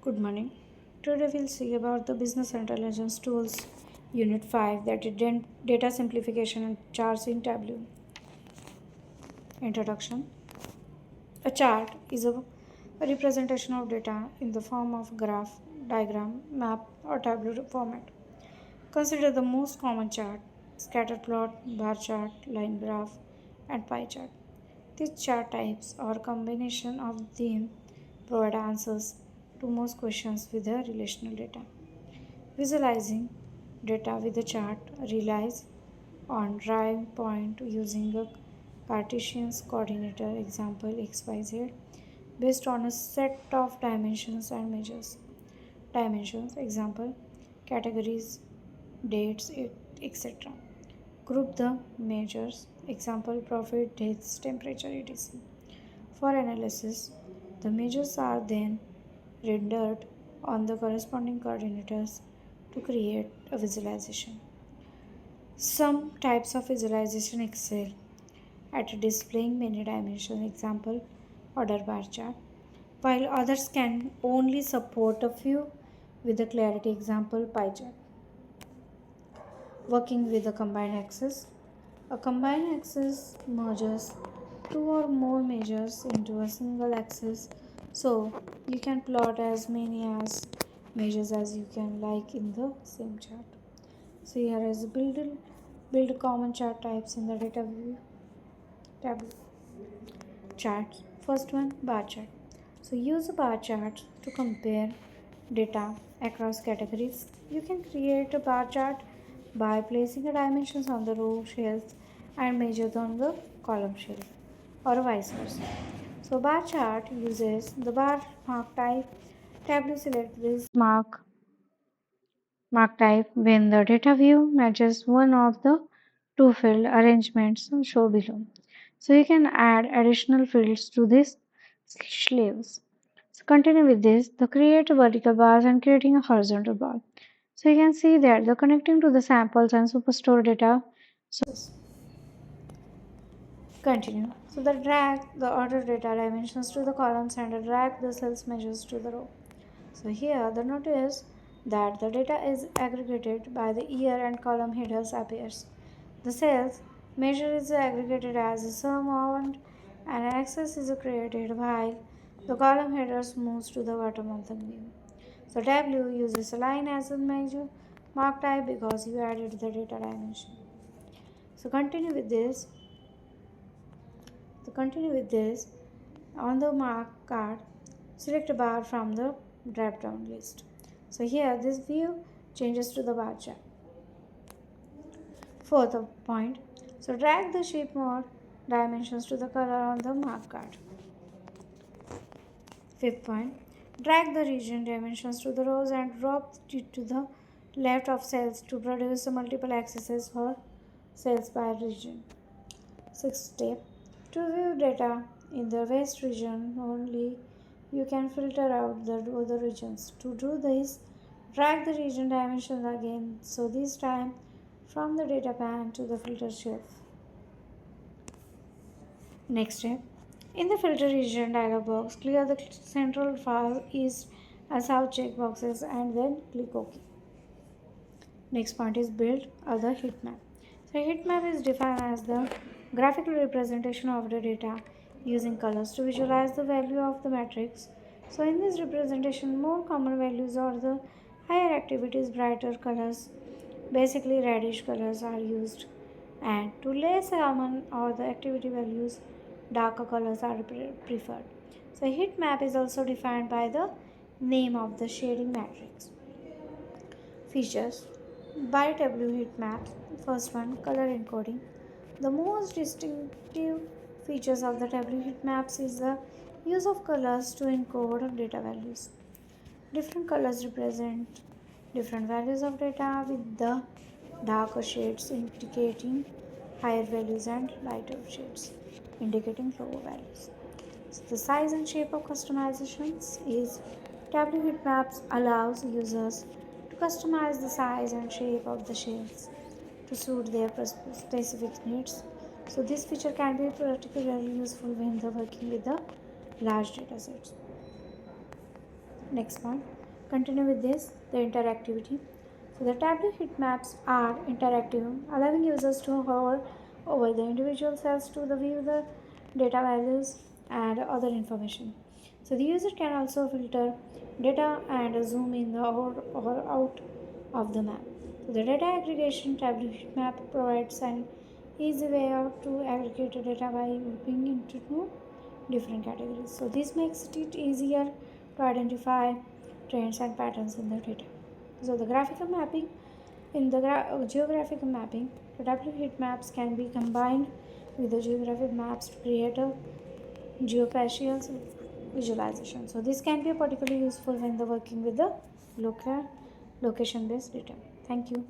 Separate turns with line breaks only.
Good morning. Today we'll see about the business intelligence tools unit 5, that is data simplification and charts in Tableau. Introduction. A chart is a representation of data in the form of graph, diagram, map or Tableau format. Consider the most common chart: scatter plot, bar chart, line graph and pie chart. These chart types or combination of them provide answers to most questions with the relational data. Visualizing data with a chart relies on drawing point using a Cartesian coordinator, example XYZ, based on a set of dimensions and measures. Dimensions, example categories, dates, etc. Group the measures, example profit, dates, temperature, etc. For analysis, the measures are then rendered on the corresponding coordinators to create a visualization. Some types of visualization excel at displaying many dimensions, example order bar chart, while others can only support a few with a clarity, example pie chart. Working with a combined axis. A combined axis merges two or more measures into a single axis, so you can plot as many as measures as you can like in the same chart. So here is build common chart types in the data view tablet. Charts. First one, bar chart. So use a bar chart to compare data across categories. You can create a bar chart by placing the dimensions on the row shelves and measure them on the column shelf, or vice versa. So bar chart uses the bar mark type. Tableau select this mark type when the data view matches one of the two field arrangements shown below. So you can add additional fields to this sleeves. So continue with this, the create vertical bars and creating a horizontal bar. So you can see that the connecting to the samples and superstore data sources. Continue. So the drag the order data dimensions to the columns and drag the cells measures to the row. So here the notice that the data is aggregated by the year and column headers appears. The cells measure is aggregated as a sum and an axis is created while the column headers moves to the bottom of the view. So W uses a line as a measure mark type because you added the data dimension. So continue with this. On the mark card, select a bar from the drop down list. So here this view changes to the bar chart. Fourth point, so drag the shape more dimensions to the color on the mark card. Fifth point, drag the region dimensions to the rows and drop it to the left of cells to produce multiple axes for cells by region. Sixth step, to view data in the west region only, you can filter out the other regions. To do this, drag the region dimensions again, so this time from the data pane to the filter shelf. Next step, in the filter region dialog box, clear the central far east and south checkboxes and then click OK. Next point is build other heat map. So heat map is defined as the graphical representation of the data using colors to visualize the value of the matrix. So in this representation, more common values are the higher activities, brighter colors, basically reddish colors are used, and to less common or the activity values, darker colors are preferred. So heat map is also defined by the name of the shading matrix. Features by Tableau heat maps. First one, color encoding. The most distinctive features of the Tableau heat maps is the use of colors to encode data values. Different colors represent different values of data, with the darker shades indicating higher values and lighter shades indicating lower values. So the size and shape of customizations is Tableau heat maps allows users to customize the size and shape of the shells to suit their specific needs. So this feature can be particularly useful when they're working with the large data sets. Next point, Continue with this, the interactivity. So the Tableau heat maps are interactive, allowing users to hover over the individual cells to view the data values and other information. So the user can also filter data and zoom in or out of the map. So the data aggregation Tableau heat map provides an easy way to aggregate the data by grouping into two different categories. So this makes it easier to identify trends and patterns in the data. So the graphical mapping in the geographic mapping, the W heat maps can be combined with the geographic maps to create a geospatial visualization. So this can be particularly useful when the working with the local location based data. Thank you.